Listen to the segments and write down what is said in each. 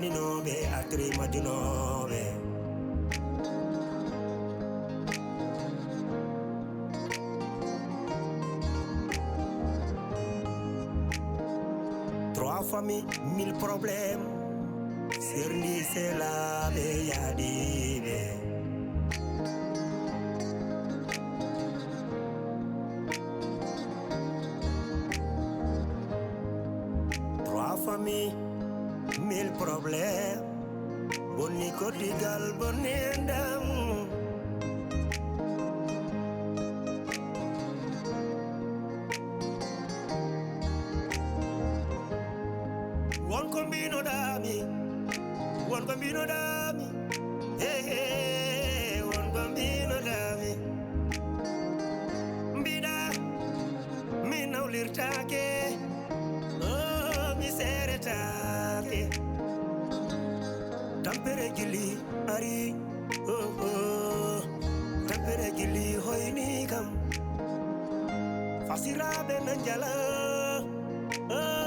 daninoɓe atri majunoɓe Trois familles, mille problèmes. Serie, c'est la Réalisé. Trois familles, mille problèmes. Boni kotigal, boni endam. One combino dami, one combino dami, hey hey, one combino dami. Bida, mi naulirtake, oh mi seretake. Tampere gili ari, oh oh, tampere gili hoini kam. Fasira benanjala, oh.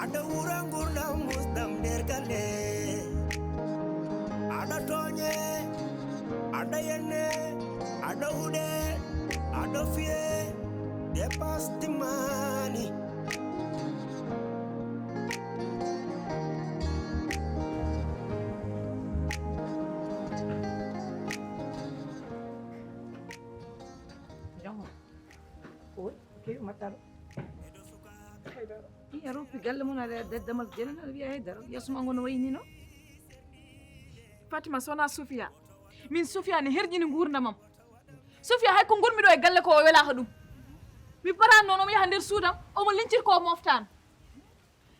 Ada urangurna musdam dergale, ada tonye, ada yenne, ada ude, ada fie, depas timani. Jangan, oi, okay, matar. يا ربي قال لهم انا ده مالجنا اللي هيدا يسمع انه وينينو Fatima sona Sofia min Sofia ne herjini gurdamam Sofia hay ko ngurmi do e galle ko wela hadum mi para nono mi yaha nder suudam o mo lincir ko moftan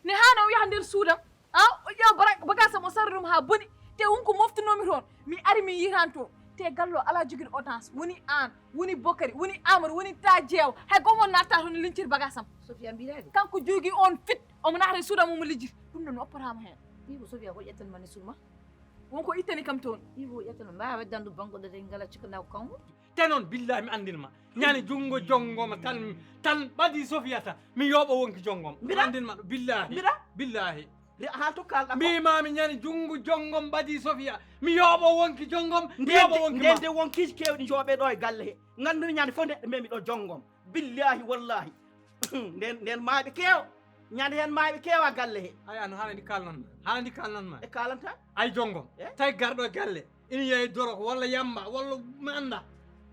ne hano mi yaha nder suudam o ƴew bagasa mo sarrum ha boni te wonko moftinomi toon mi ari mi yiranto te gallo ala jogir audience woni an woni Bokari woni Amadou woni ta jeew hay gomo natta toon lincir bagasam Sofia mbirade kanko jogi on fit o mo nahre suudam mo lijjir dum non opparama hen ibo Sofia ko ƴettan mani suma wonko ittani kam toon ibo ƴettan mbawa weddandu banko de ngala cikana ko kanko te noon billahi mi andinma ñani jungo jongoma tan ɓadi Sofiata mi yooɓo wonki jongom mi andinma ɗo billahi billahi ha to kalɗa mbimami ñani jungo jongom ɓadi Sofia mi yooɓo wonki jongom mi yooɓo wonki ndende wonkiji kewɗi jooɓe ɗo e galle he gandumi ñande fof neɗɗo memi ɗo jongom billahi wallahi nden maaɓe keew ñande hen maaɓe keewa galle he ay an haala ndi kalnanma e kalanta ay jongom tawi garɗo e galle ina yeeyi doroko walla yamba walla mi anda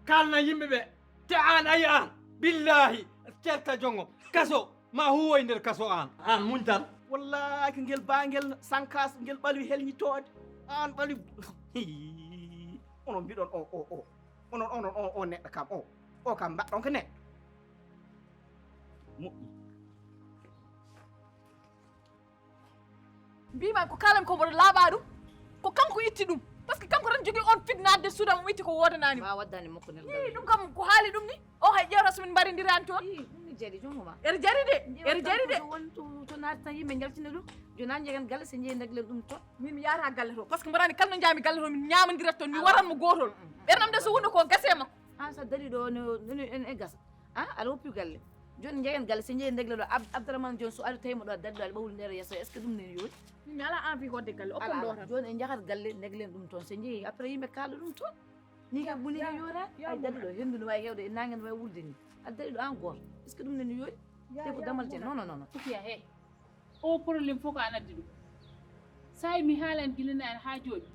kalna yimɓeɓe te an ayi an billahi certa jongom kaso ma huwoy nder kaso an muñ tan wallahi ko ngel bangel sankas ngel ɓalwi helñitode an ɓalwi onon mbiɗon onon o neɗɗo kam o kam mbaɗɗon ko neɗɗo moƴƴi mbima ko kalam ko mboɗo laaɓa ɗum ko kanko itti ɗum par ce que kanko tan jogui on fit nadde suudam o itti ko wodanani ma waddani makko nel i ɗum kam ko haali ɗum ni o hay ƴewta somin mbaridirani toon ɗum ni jaari jomuma ere jari de won to naati tan yimɓe jaltina ɗum jona jegen galle so jeeyi daglen ɗum toon min mi yahata galle to par ce que mbaɗani kalno jaami galle to min ñamodirat toon mi waranmo gotol ɓernam de so hunde ko gase makko an sa dari ɗo en e gasa aɗa woppi galle joni jeeyen galle so jeeyi dagle ɗo Abdourahmane joni so ari tawima ɗo a dari ɗo aɗa ɓawli nder yesso est ce que ɗum nene yooni min mi ala envie hodde galle oppon ɗo tan joni en jahat galle daglen ɗum toon so jeeyi après yimɓe kalɗo ɗum toon ni kam ɓuni e yoora ay dari ɗo hendu no wawi hewde e nangue no wawi wulde ni aɗa dari ɗo an goto est ce que ɗum nene yooni te ko damal te non Sofia he o probléme fof ko an addi ɗum sa mi haalani guilani an ha joni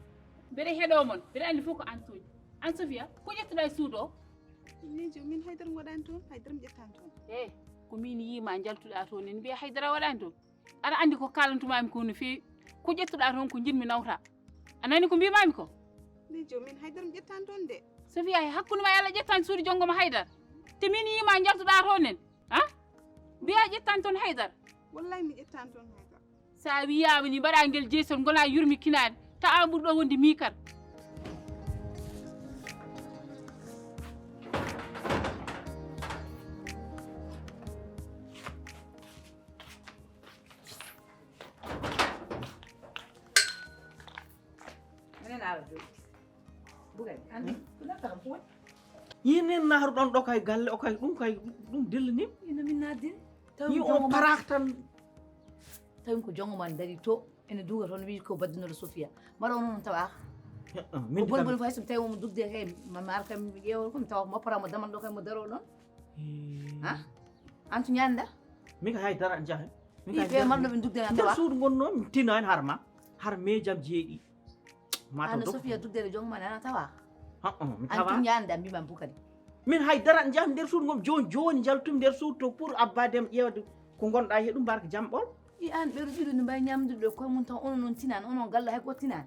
mbeɗa heeɗo mon mbeɗa andi fof ko an toñi an Sofia ko ƴettuɗa e suudu o mijo min haydara waɗani toon haydara mi ƴettani toon e ko min yima jaltuɗa toon en mbiya haydara waɗani toon aɗa andi ko kalantumami ko no fewi ko ƴettuɗa toon ko jinmi nawta a nani ko mbimami ko mijo min haydara mi ƴettani toon de Sofia he hakkude ma e Allah ƴettani suudu jonggoma haydara te min yima jaltuɗa toon en mbiya ƴettani toon haydara wallahi mi ƴettani toon haydara sa wiyama ni mbaɗa guel jeysol gona yurmi kinade ta an ɓuuri ɗo wonde mikar minen ala joni bugani andi ko naftata ko woni yinen nahru ɗon ɗo kay galle o kay ɗum dellanim ina min naddin yi on parak tan tawim ko jongo man dari to ene duga toon wi ko baddinoɗo Sofia mbaɗa on noon tawa min ko bolbol fay so tawi mo dugde kay mamar kam ƴeewol komi tawa mo paramo damal ɗo kay mo daro ɗon ha antu ñanda min ka hay dara jahe min ka man ɗo ɓe dugde na tawa suudu gonno mi tino hen harma har mejam jeeɗi ana Sofia dugdede jongo man ana tawa mi antu tawa ñanda mbimam bu kadi min hay dara jaha nder suudu ngom joni jaltumi nder suudu to pour abbadem ƴeewde ko gonɗa he ɗum barka jamɓol i an ɓeɗo ɗiɗo no mbawi ñamdude ɗo koye mum tan ono noon tinan onon galla hay goto tinan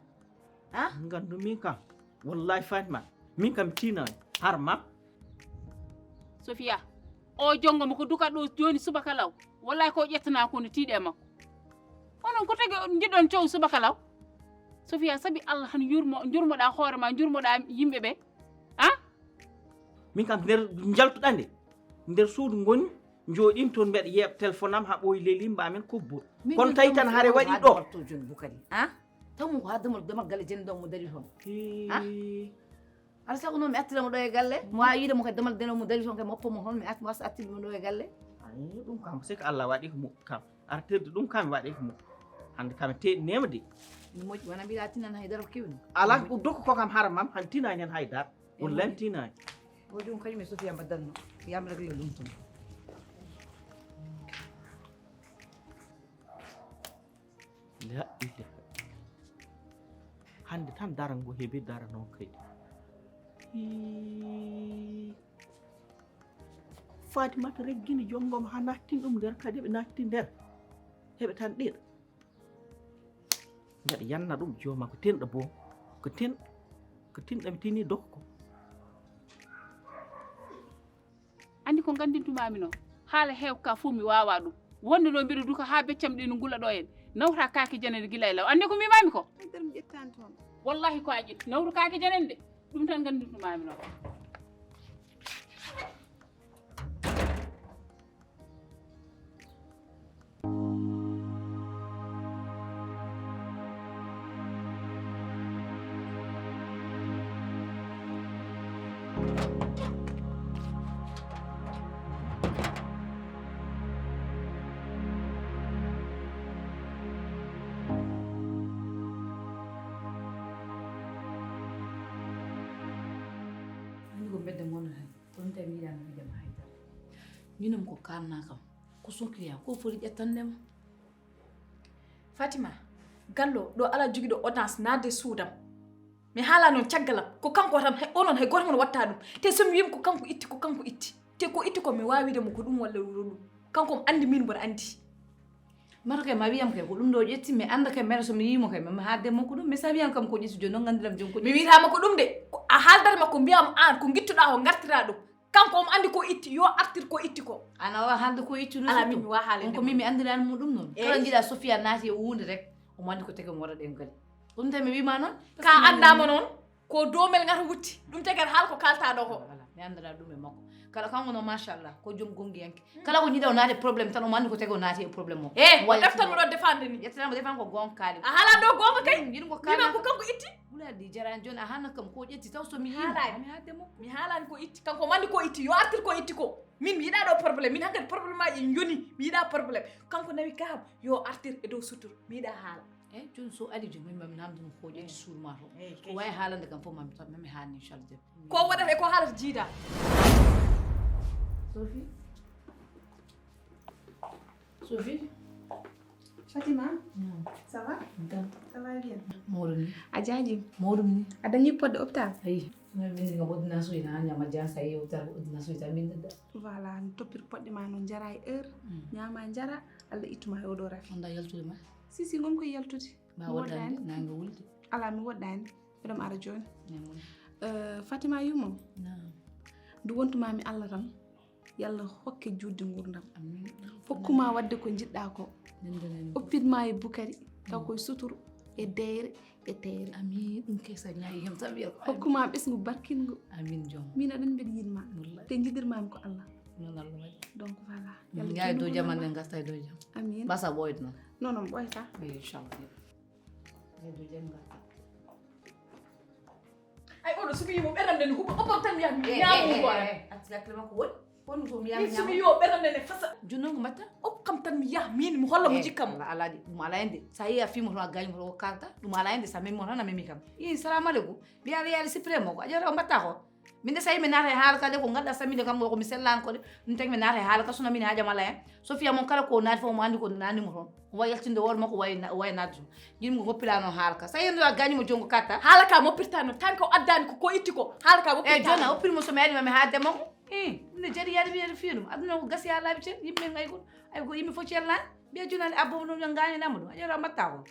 ha gandu min kam wallahi Fatima min kam tinani harma Sofia o jongo mo ko duka ɗo joni subaka law wallahi ko ƴettana ko no tiiɗe makko onon ko tagi jiɗɗon cow subaka law Sofia sabi Allah han jurmoɗa hoore ma jurmoɗa yimɓe ɓe ha min kam nder jaltuɗa nde nder suudu ngoni jooɗim toon mbeɗa yeeɓa téléphone am ha ɓooyi lelimba amen kobbol kono tawi tan haare waɗi ɗo to joni bu kadi ha tawmo ko ha damal galle jeni ɗon mo dari toon ha ala sago noon mi attiramo ɗo e galle mo wawi yiide mo kadi damal deno mo dari toon kay moppo mo toon mi wasa attirmo ɗo e galle ɗum kam siko Allah waɗi ko moƴƴi kam artirde ɗum kam mi waɗi ko moƴƴi hande kam teɗinema de mi moƴƴi wona mbiɗa tinan haydara ko kewni ala ko dokka ko kam haramam han tinani hen haydara wallahi tinani o ɗum kañum e Sofia mbaddanno yam régle ɗum toon la ilaha hande tan dara ngo heeɓi dara noon kaydi Fatimata reggini jonngom ha nattin ɗum nder kadi ɓe natti nder heɓe tan ɗiɗa mbeɗa yanna ɗum joma ko tenɗo bo ko tinɗa mi tini dokko ko andi ko gandintumami noon haala hewka fof mi wawa ɗum wonde ɗo mbiɗa duka ha beccam ɗi no ngula ɗo en nawta kaake janede gila e law andi ko mimami ko haydara mi ƴettani toon wallahi ko a ƴetti nawru kaake janede de ɗum tan gandintumami noon bedde mon hen on tawi mi yiɗano wiidema haydara minom ko kalna kam ko son client ko foti ƴettandema Fatima gallo ɗo ala jogiɗo audience nadde suudam mi haala noon caggalam ko kanko tan onon hay goto mon watta ɗum te somi wima ko kanko itti te ko itti ko mi wawidemo ko ɗum walla wuro ɗum kanko mi andi min mboɗa andi mata kay ma wiyam kay ko ɗum ɗo ƴetti mi anda kay mere somi yimo kay mi haddemo ko ɗum mi sa wiyam kam ko ƴetti joni noon gandiram joni ko mi wiyatama ko ɗum de a haaldata makko mbiyama an ko guittuɗa ko gartira ɗum kanko omo andi ko itti yo artir ko itti ko ana wawa haalde ko itti no ala min mi wawa haalde on ko min mi andirani mum ɗum noon kala jiiɗa Sofia naati e hunde rek omo andi ko tagi omo waɗa ɗen kadi ɗum tawi mi wima noon ka andama noon ko domel ngata wutti ɗum tagi aɗa haala ko kalta ɗo ko mi andana ɗum e makko kala kanko noon machallah ko joom gongiyanke kala ko jiiɗa o naati probléme tan omo andi ko tagi o naati e probléme o e o deftanmo ɗo defande ni ƴettanamo defan ko gonga kaali a haala ɗo gonga kay yiɗum ko wima ko kanko itti ɓuuradi jarani joni a hanna kam ko ƴetti taw somi haalani mi haddemo mi haalani ko itti kanko mandi ko itti yo artir ko itti ko min mi yiɗa ɗo probléme min hankkadi probléme aji en joni mi yiɗa probléme kanko nawi kam yo artir e dow sutur mi yiɗa haala eyyi joni so ali joni min mami namdemo ko ƴetti suuduma to ko wawi haalande kam fof mami haalni inchallah ko waɗata e ko haalata jiida Sophie Fatima ça va ça va bien mawɗum ni a jaaji mawɗum ni a dañi podde hôpital ayi bindinga ordonnance uji tan ñama jan sa yewtata ordonnance uji tan bindidɗa voilà mi toppir poɗɗe ma noon jara e heure ñama jara Allah ittuma e oɗo rafi onda yaltude ma si gon koye yaltude ma waddande nangue wulde ala mi woɗɗani mbiɗam ara joni Fatima yumom ndu wontumami Allah tan yalla hokke judde gurdam hokkuma wadde ko jiɗɗa ko oppitma e bukari taw koye suturu e deyre e teere amin ɗum kesa ñaayi hen tan wiya ko hokkuma ɓesgu barkingu amin joom min aɗan mbeɗa yiɗma te jiɗirmami ko Allah non Allah waɗi donc voilà ñaayi dow jam ande garta e dow jam amin basa ɓoyde noon non non ɓoyta inchallah e dow jam garta ay o oɗo sumi yimo ɓerande ne huɓa opon tan miyami ñaamu goore exactement ko woni won ko mi min yami sumi yo ɓerande ne fasa junno ko matta op kam tan mi yaha min mi holla mo jikkam ala di dum ala ende sa yi a fimo to a gañ mo ko karta dum ala ende sa memi mo tan na memi kam yi salamu alaikum bi ala yali supremo ko ajara o mbatta ko min de say mi naata haal ka de ko gadda samide kam ko mi sellan ko de min tek mi naata haal ka suna min haja mala en sofia mon kala ko naati fo mo andi ko nani mo ton o yaltinde wor mako way naatu jim mo goppilano haal ka say yendo a gañ mo jongo katta haala ka moppirtano tan ko addani ko itti ko haala ka moppirtano jona oppil mo so mi adi mami haade mako ne jadi yadi biya fiirum aduna ko gasi ala bi ten yimbe ngay ko ay ko yimbe fo cellan biya junani abbo no ngani namudo ajara mbatta ko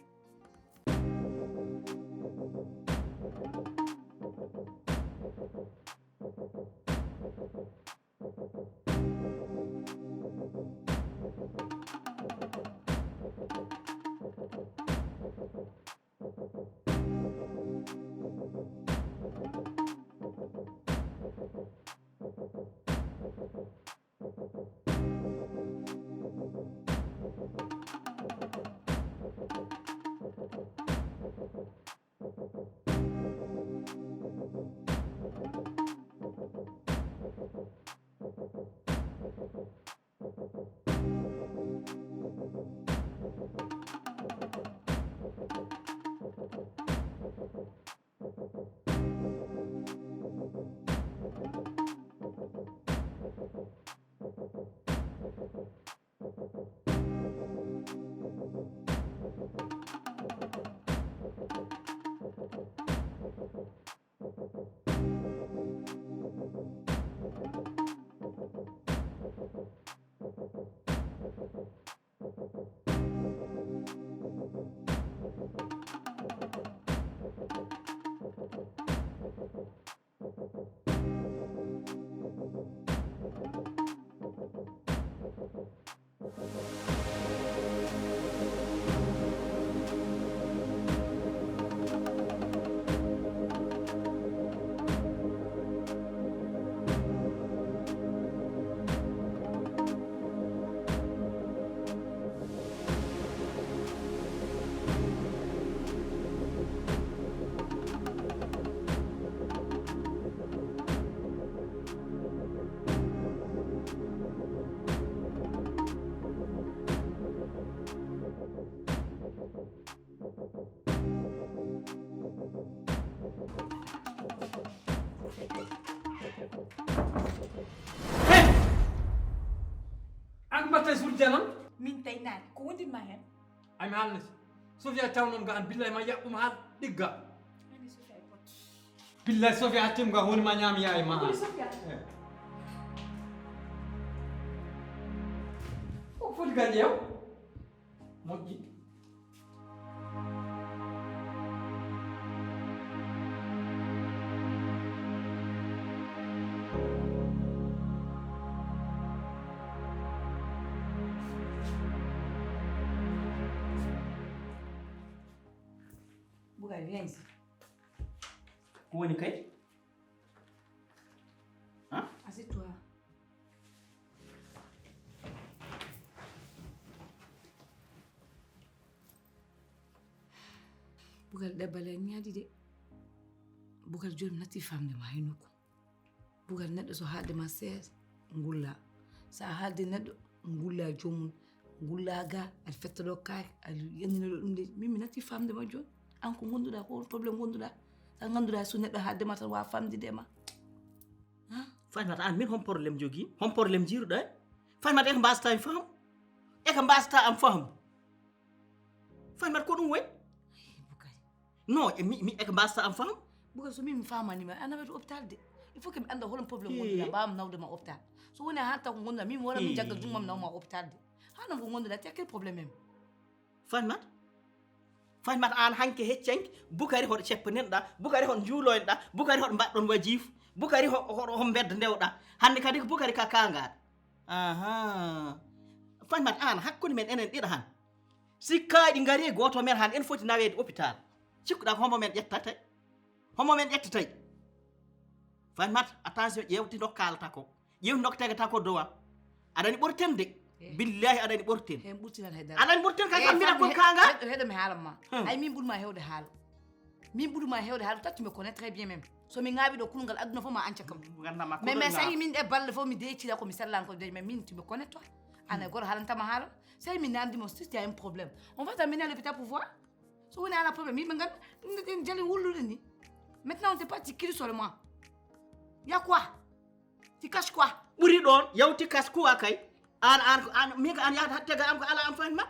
mbatta suljanam min tay nani ko wondinma hen ami haalnati Sofia tawnon ga an billahi ma yaɓɓum ha ɗigga billahi Sofia hattim ga honima ñaami yaay ma o foti ga ƴeew moƴƴi viens ici. Où est-ce que hein? Assieds-toi. Bugal debale ñaadi de. Bugal joni nati famde ma hinuko. Bugal neddo so haade ma ses ngulla. Sa haade neddo ngulla jomum. Ngulla ga al fetto kay al yenino dum de mimi nati famde ma joni. An ko gonduɗa ko probléme gonduɗa tan ganduɗa so neɗɗo haddema tan wawa famdidema Fatimata an min hon probléme jogui hon probléme jiruɗa e Fatimata eko mbasata mi faam eko mbasata am faam Fatimata ko ɗum woy Bukari non mi eko mbasata am faam Bukari so min mi famanima anawete hôpital de il faut que mi anda holon probléme gonduɗa mbawam nawdema hôpital so woni hatta ko gonduɗa min mi wara min jaggal jummam nawma hôpital de hanon ko gonduɗa te quel probléme em Fatimata Fatimata an hanke heccenke Bukari hoɗo ceppanenɗa Bukari hoɗo juuloynoɗa Bukari hoɗo mbaɗɗon wajif Bukari hoɗo bedda ndewɗa hande kadi ko Bukari ka kangaɗo aha Fatimata an hakkude men enen ɗiɗa han sikkaɗi ngari goto men han en foti nawede hôpital cikkuɗa ko homo men ƴettata homo men ƴettatay Fatimata attention ƴewti nok kalata ko ƴewti nok tegata ko dowa aɗani ɓorten de billahi aɗani ɓorten hen ɓurtinan haydara aɗani ɓorten kay kam mbiɗa ko kanga heɗo mi haalam ma ay min ɓurma hewde haala min ɓurma hewde haala tatti me connaît très bien même so mi ngaabi do kulgal aduna fo ma anca kam gandama ko mais say min e balle fo mi deecila ko mi sallan ko de mais min tu me connais toi ana gor halantama haala say min nandi mo si tu as un problème on va t'amener à l'hôpital pour voir so woni ala problème mi ngal den jali wullude ni maintenant on t'es pas tu cries sur moi y a quoi tu caches quoi ɓuri ɗon yawti kas kuwa kay an min an yahata tega am ko ala am fahimmat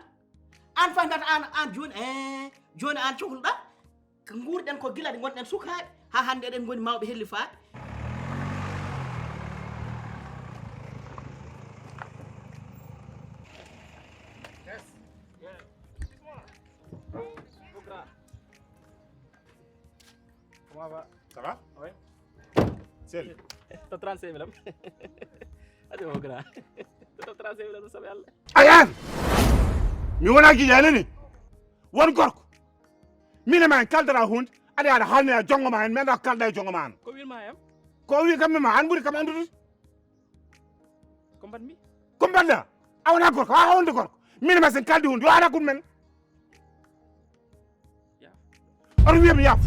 an joni an cohluɗa ko guurɗen ko gila ɗe gonɗen sukaɓe ha hande eɗen goni mawɓe helli faaɓe Comment va? Ça va? Oui. Sall. T'as 35 000. Allez, mon grand. T'as 35 000, ça va aller. Ayan! Mi wona gijane ni. Won gorko. Mine man kaldara hund, ade ada halne a jongo man, men da kalda jongo man. Ko wil ma yam? Ko wi kam ma an buri kam andu. Combat mi? Kombanda. Awna gorko, ha honde gorko. Mine ma sen kaldi hund, yo ana kun men. Ya. Or wi mi yaf.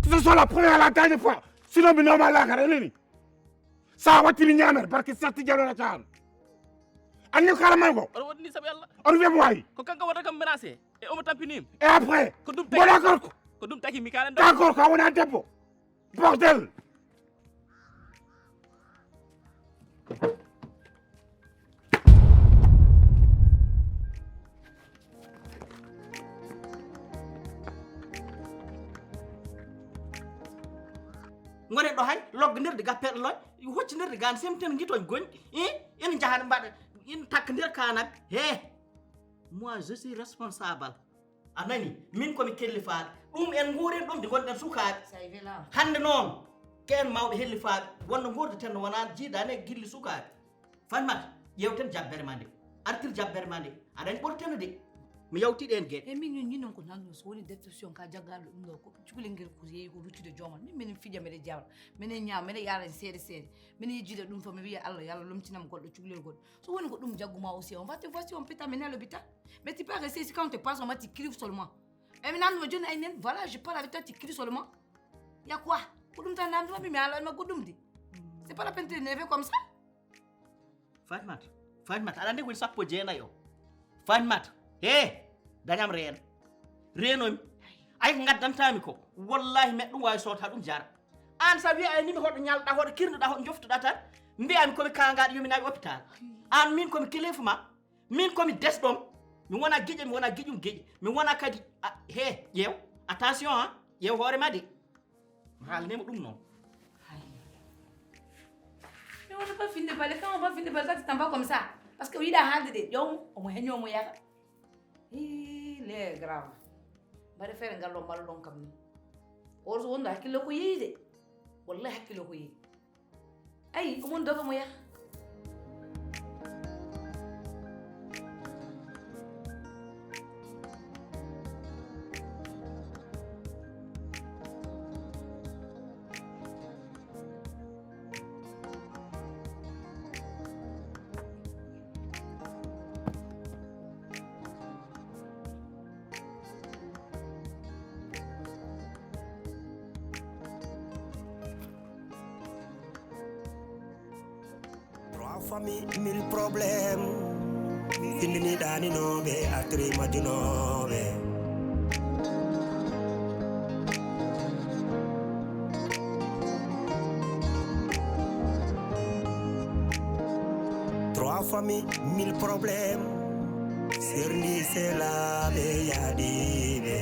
Ce soit la première la dernière fois. Sinon, bi normal la garani. Sa wati ni nyamer parce que certi jalo na chan. Anni kala mango. Or woni sabi Allah. Or wi way. Ko kanka wada kam menacé et on me tampinim. Et après, Ko dum bon d'accord. Ko dum taki mi kala ndo. D'accord, ka wona debbo. Bordel. gonen ɗo hay loggodirde gappel loy hoccinirde gan semten guitoñ goñɗi ina jahata mbaɗa ina takka nder kanaɓe moi je suis responsable a nani min komi kellifaɗo ɗum en guuren ɗum de gonɗen sukaɓe hande noon ken mawɓe hellifaɓe wonno gurdeten no wona jiidani gilli sukaɓe fanmata yewten jabbere ma nde artir jabbere ma nde aɗani ɓorteno de mi yawtiɗe en gueɗe e min ñun ñinon ko nanno so woni déception ka jaggalɗo ɗum ɗo ko cukalel ngel ko yeeyi ko ruccude joomon min minen fija mbeɗe jawra minen ñaama mbeɗe yaara seeɗe seeɗe minen yejjude ɗum fo mi wiya allah yo allah lomtinam goɗɗo cukalel goɗɗo so woni ko ɗum jagguma aussi on va te voir si on peut t'amener à l'hôpital mais tu peux rester ici quand on te passe on va tu cries seulement et maintenant no joni ay nen voilà je parle avec toi tu cries seulement y a quoi ko ɗum tan namduma mi ala ma goɗɗum de c'est pas la peine de t'énerver comme ça Fatmata aɗa andi woni sappo jeenayi o Fatmata dañam reenomi ay ko gaddantami ko wallahi meɗ ɗum wawi sowta ɗum jara an sa wiya ay nimi hoɗo ñalɗa hoɗo kirnuɗa hoɗo joftuɗa tan mbiyami komi kangaɗo yomi nawi hôpital an min komi kelefu ma min komi desɗom mi wona guiƴe mi wona guiƴum gueƴe mi wona kadi ƴeew attention ƴeew hoorema de mi haalnima ɗum noon mais on n'a pas fini de parler quand on va finir de parler ça tu t'en vas comme ça parce que yiɗa haalde de ƴewmo omo heñomo yaga il est grave mbaɗa feere ngal ɗo mbaɗa ɗon kam ni or so wonno hakkille ko yeeyi de wallahi hakkille ko yeeyi ayi omon doga mo yaha Trois familles, mille problèmes. Findini dani nobe, atri madinobe. Trois familles, mille problèmes. Sirni c'est la yadibe.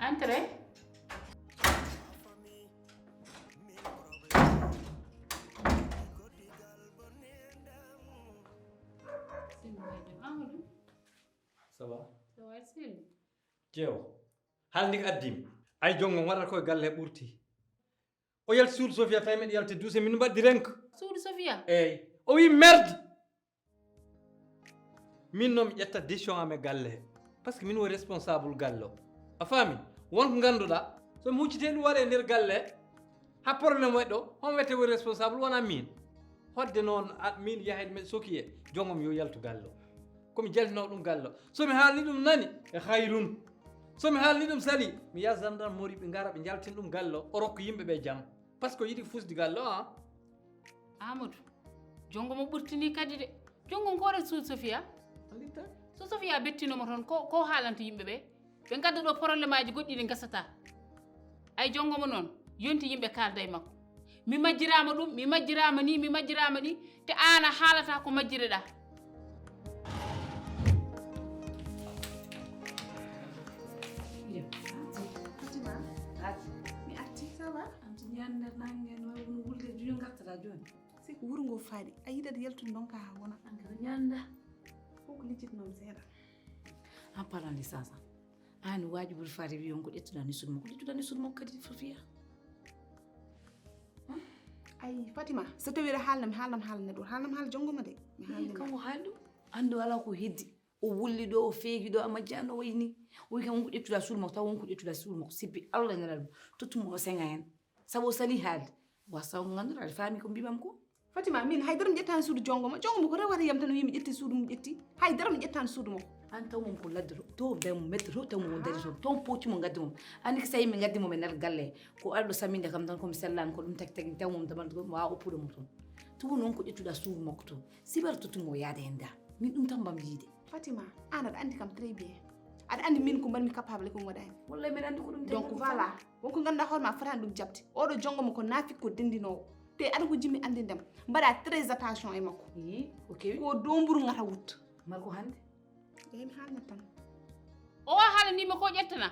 Entrez. Ça va? Ça va, Sall. Jeew haalni ko addim ay jongo waɗata koye galle ɓurti o yalti suudu Sofia tawi meɗe yalti duuse min mbaɗdi renko Suudu Sofia. eyyi o wi merde min noon mi ƴetta décision am e galle he par ce que min woni responsable galle o a faami wonko ngannduɗa somi huccite ɗum waɗe nder galle ha probléme waɗi ɗo hon wiyete woni responsable wona min hodde noon min yahed meɗe soki e jongom yo yaltu galle o komi jaltino ɗum gallo somi haalni ɗum nani e hayrun somi haalni ɗum sali mi yaha gendarmerie ɓe gara ɓe jaltin ɗum gallo o rokka yimɓe ɓe jaam par ce que yiɗi fusde gallo amadou jongo mo ɓurtini kadi de jongo koore suud Sofia so Sofia bettinoma toon ko haalanta yimɓe ɓe ɓe gadda ɗo probléme aji goɗɗi ɗi gasata ay jongo mo noon yonti yimɓe kalda e makko mi majjirama ɗum mi majjirama ni te an a haalata ko majjireɗa mi arti ça va anti ñande nangue no wulde juñu gartata joni c'est ko wuro ngo faadi a yiɗat yaltude donc ha wona anke ñanda koko lijjit noon seeɗa en parlant de ça an wajibu faade wi on ko ƴettuɗa ni suudu makko kadi Sofia ay Fatima so tawi aɗa haalnam haala neɗɗo haalnam haala jongoma de mi haalnima kanko haali ɗum andu ala ko heddi o wulli ɗo o feegi ɗo a majjano wayni o wi kam wonko ƴettuɗa suudu makko taw wonko ƴettuɗa suudu makko sippi Allah nela ɗum tottumo o senga hen saabu o sali haalde wasaw ko ganduɗa aɗa faami ko mbimam ko Fatima min haydara mi ƴettani suudu jongoma ko rewata yam tan o wi mi ƴetti suudu mo ƴetti haydara mi ƴettani suudu makko an taw mom ko ladde to be mo medde to taw mo dari to poti mo gaddi mom andi ko sayi mi gaddi mom e nder galle ko ardo saminde kam tan ko mi sellani ko dum tek taw mom damal ko wa oppude mo ton to non ko ƴettuɗa suudu makko to sibar totumo yaade hen da min ɗum tan bam yiide Fatima an aɗa andi kam très bien aɗa andi min ko mbanmi capable ko waɗani wallahi mi andi ko ɗum donc voilà wonko ganduɗa hoorema fotani ɗum jabde oɗo jongoma ko naafi ko dendinowo te aɗa ko jimmi andindema mbaɗa très attention e makko o kewi ko domburu ngata wutta marko hande mi haalnat tan o haalanima ko ƴettana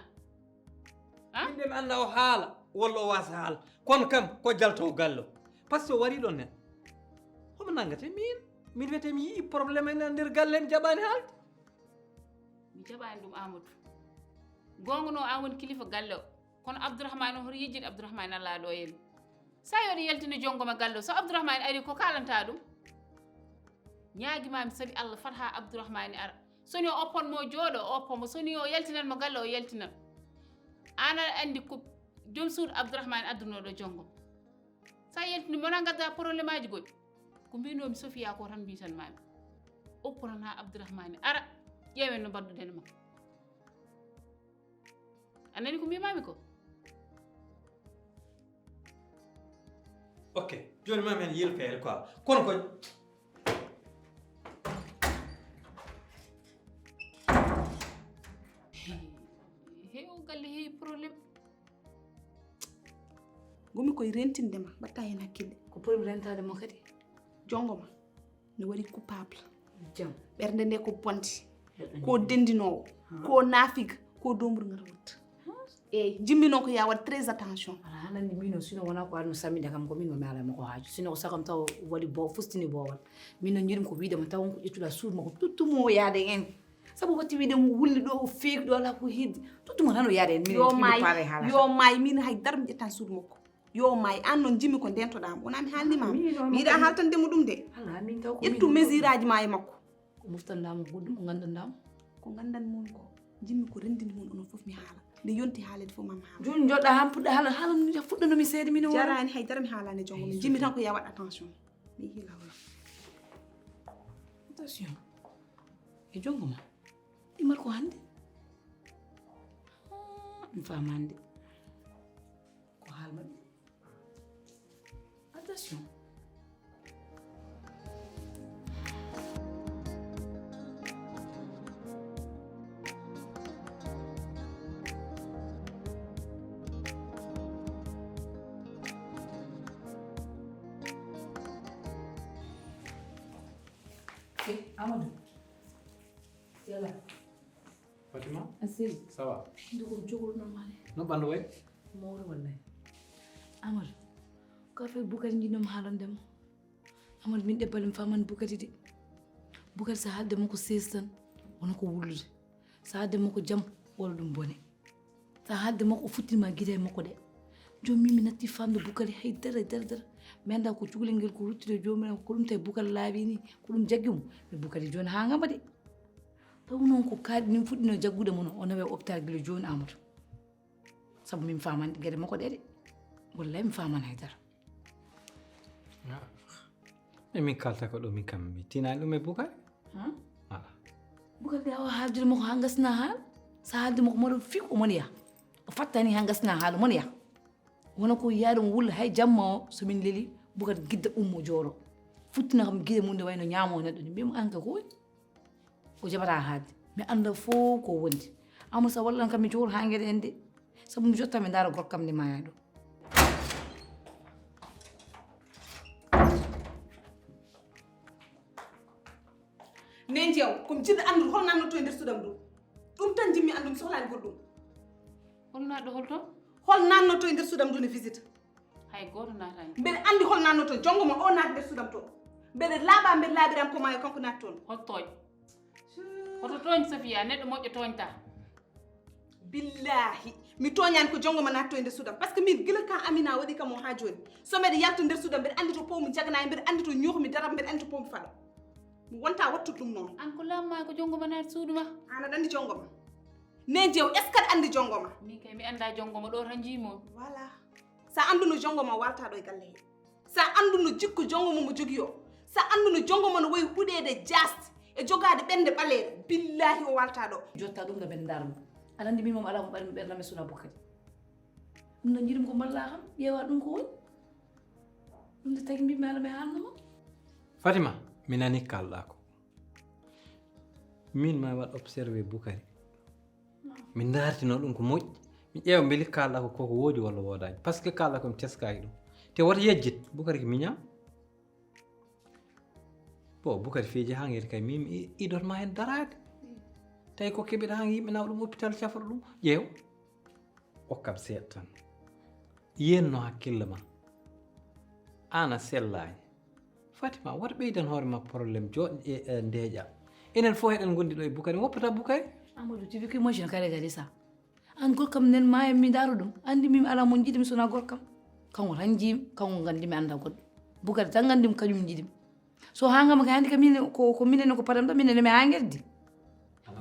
inde mi anda o haala walla o wasa haala kono kam ko jalto gallo par ce que o wari ɗon nen homo nangate min wiyete mi yii probléme ene nder galle mi jaɓani haalde mi jaɓani ɗum amadou gongono an woni kilifa galle o kono abdourahmane o hoto yejjide abdourahmane allah ɗo henna sa yoɗo yaltini jongoma galle o so abdourahmane ari ko kalanta ɗum ñaaguimami saabi allah fat ha abdourahmane ara soni o opponmo jooɗo o opponmo soni o yaltinanmo galle o yaltinan an aɗa andi ko joom suudu abdourahmane addunoɗo jongom sa yaltini mona gadda probléme aji goɗɗi ko mbinomi Sofia ko tan mbitanmami opponan ha abdourahmane ara ƴeewen no mbaɗɗuɗen makko anani ko mbimami ko ok joni ma men yilfeere quoi kono ko he o galle heewi probléme gomi koye rentindema mbatta hen hakkille ko problème rentade mo kadi jongoma ne waɗi coupable jam ɓerde nde ko bonti ko dendinowo ko naafiga ko domburu ngata wutta eyyi jimmi noon ko ya waɗ très attention ala hanandi mino sino wona ko arno samide kam ko min mo mi alama ko haaju sino ko sakam taw waɗi fustini bowal min no jiiɗum ko wiidema taw wonko ƴettuɗa suudu makko tuttumo yaade hen sabu watti wiide mo wulli ɗo o feeki ɗo ala ko heddi tuttumo tan o yaade hen yo maayi min haydara mi ƴettani suudu makko yo maayi an noon jimmi ko ndentoɗamo wona mi haalnimama mi yiiɗa haaltandemo ɗum de ala min taw ko ƴettu mesure aji ma e makko ko muftandamo goɗɗum ko gandanɗamo ko gandanmon ko jimmi ko rendini mon onon foof mi haala nde yonti haalede fof mami haala joni joɗɗa han puɗɗa haala fuɗɗanomi seede min jarani haydara mi haalani jongo min jimmi tan ko ya waɗ attention mi hiila wala attention e jongo ma ɗimal ko hande mi faama hande ko haalma ɗum attention Amadou. Yalla. Fatima? Asiri. Ça va? Ndugu jogol normal. No bandu way? Mawro wallahi. Amadou. Ko fe Bukari ndinom haalandem. Amadou min debbalem faman Bukari de. Bukari sa halde mako sestan wona ko wullude. Sa halde mako jam wala dum bone. Sa halde mako futtima gide mako de. Jomi mi natti famde Bukari hay dara. Mi anda ko cukalel ngel ko ruttide jomiraam ko ɗum tawi Bukari laabi ni ko ɗum jaggi mo mi Bukari joni ha ngamba de taw noon ko kaaɗi nin fuɗɗino jaggude mo o nawe hôpital gila joni Amadou sabu min famande gueɗe makko ɗe de wallahi mi famani haydara e min kalta ko ɗo min kam mi tinani ɗum e Bukari ala Bukar da haalde mo hangasna haal sa haalde mo mo fi ko mon ya o fattani hangasna haal mon ya wona ko yaadum wul hay jamma o so min leli Bukar gidda ummo joro futtina kam gide mun de wayno nyaamo neddo ni bim anka ko ko jabata haalde mi anda fo ko wondi amul sa wallan kam mi jor hangede ende sabu mi jotta mi dara gorkam ni maayado nen jew kom jidde andu hol nanno to e nder sudam do dum tan jimmi andum sohlani goddum hol naɗɗo holto hol nanno to e nder sudam do ne visite hay goto natani mbeɗe andi hol nanno to jongo mon o naat nder sudam to mbeɗe laaɓa mbeɗe laaɓiram ko maayo kanko naat toon hol tooñ hoto tooñ Safia neɗɗo moƴƴo tooñta billahi mi toñani ko jongo ma natto e nder sudam par ce que min gila ka Amina waɗi kam o ha joni so mbeɗe yalto nder sudam mbeɗe andi to powmi jagana mbeɗe andi to ñoohmi darab mbeɗe andi to powmi faɗa mi wonta wattude ɗum noon an ko lamma ko jongo ma naati suudu ma an aɗa andi jongo ma ne jew est ce que aɗa andi jongo ma min kay mi anda jongo ma ɗo tan jiimomi voilà sa anduno jongo ma walta ɗo e galle he sa anduno jikku jongo mo jogui o sa anduno jongo ma no wayi huɗede jasde e jogade ɓende ɓaleɗe billahi o walta ɗo jotta ɗum ɗo ɓen darmo aɗa andi min mom ala mo ɓalmi ɓernami suna Bukari ɗum no jiɗum ko mballa kam ƴeewa ɗum ko woni ɗum nde tagi mbimi ala mi haalnoma Fatima mi nani kalɗa ko min ma waɗ observé Bukari min dartino ɗum ko moƴƴi mi ƴeewa beeli kalɗa ko koko woodi walla woodani par ce que kalɗa komi teskaki ɗum te woto yejjit Bukari ko miñam bo Bukari feeji ha ngeti kay min idotma hen darade tawi ko keɓiɗa han yimɓe nawa ɗum hôpital cafra ɗum ƴeew okkam seeɗa tan yenno hakkille ma an a sellani Fatima wata ɓeydan hoore ma probléme joɗɗi e ndeeƴa enen fof eɗen gondi ɗo e Bukari woppata Bukari Amadou tu veux que moi je ne kare gadi ça an gorkam nen ma mi daru ɗum andi mimi ala mon jiɗimi sona gorkam kanko tan jiimi kanko gandimi anda goɗɗo Bukari tan gandimi kañum jiɗimi so hangama ka handi ka min ko minene ko padam ɗo minene mi hanguerdi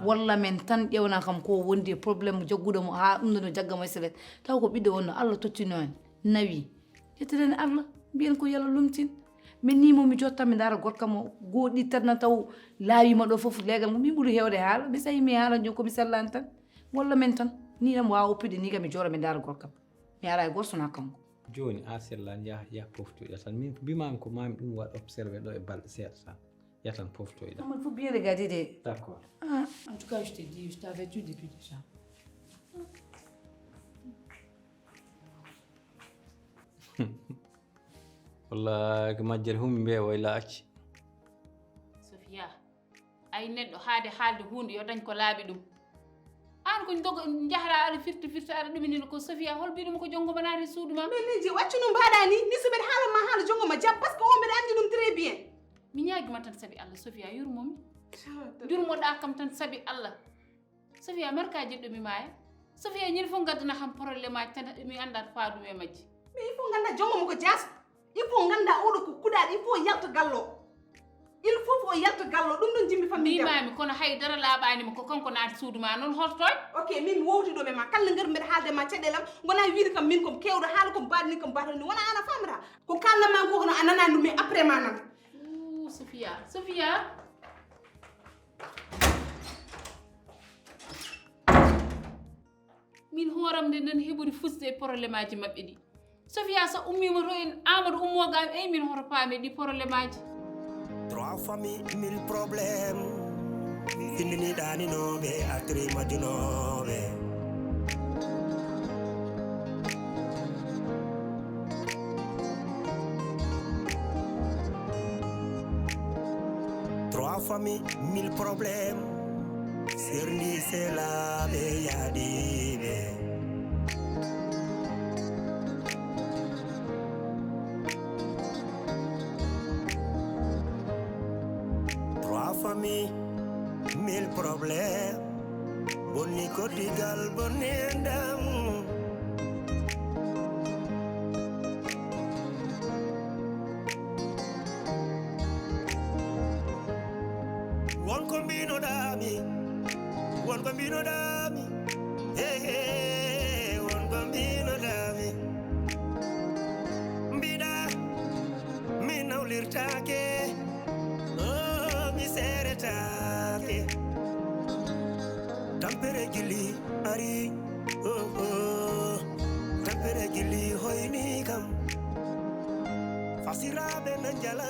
walla men tan ƴewna kam ko wondi probléme jagguɗo mo ha ɗum ɗo no jaggamo e seret taw ko ɓiɗɗo wonno Allah tottino en nawi ƴetteten Allah mbiyen ko yalla lumtin min ni momi jotta mi dara gorkam o goɗɗi tan taw laawima ɗo foof legal mo min ɓuuri hewde haala mi sayi mi haala jo komi sellani tan walla men tan ni tan wawa oppude ni kam mi joora mi dara gorkam mi ara e goto sona kanko joni a sellani yaha poftoyɗa tan min ko mbimami ko mami ɗum waɗ observé ɗo e balɗe seeɗa tan yatan poftoyɗa il faut bien regarder des d'accord en tout cas je te dis je t'avais dit depuis déjà wallahi ko majjere humi mbiya wayla acci Sofia ay neɗɗo haade haalde hunde yo dañ ko laaɓi ɗum an ko dogo jahra aɗa firti aɗa ɗuminino ko Sofia hol mbiɗuma ko jongo ma naati suudu ma mais liji waccu no mbaɗa ni ni so mbeɗe haalama haala jongo ma jam par ce que o mbeɗe andi ɗum très bien mi ñaagima tan sabi Allah Sofia yurmomi jurmoɗa kam tan sabi Allah Sofia marka jiɗɗo mi maaya Sofia ñin fof gaddana kam probléme aji tan mi andat faadum e majji mais il faut ganda jongo mo ko jaas il faut ganda oɗo ko kuɗaɗe il faut yalta gallo il faut o yalta gallo ɗum ɗon jimmi fammi mbimami kono haydara laaɓanima ko kanko naati suudu ma noon holtoy ok min wowtiɗo ɓe ma kala ngar mbeɗa haalde ma caɗelam wona wiide kam min kom kewɗo haala kom mbaɗani kom mbaɗani wona ana famata ko kalnama ko kono a nanani ɗum mais après ma nana Sofia min hooram nde nden heɓori fusde e probléme aji maɓɓe ɗi Sofia so ummima to en Amadou ummogam ey min hoto paami ɗi probléme aji Trois familles, mille problèmes. Fini dani nobe, atri majunobe. Trois familles, mille problèmes. Serni c'est la beyadibe. Famille, mille problèmes. Boni kotigal, boni endam. One combino dami, one combino dami. Hey, hey, one combino dami. Mbida, mi naulirtake. tampere gili ari oh oh tampere gili hoyni kam fasiraɓe nan jala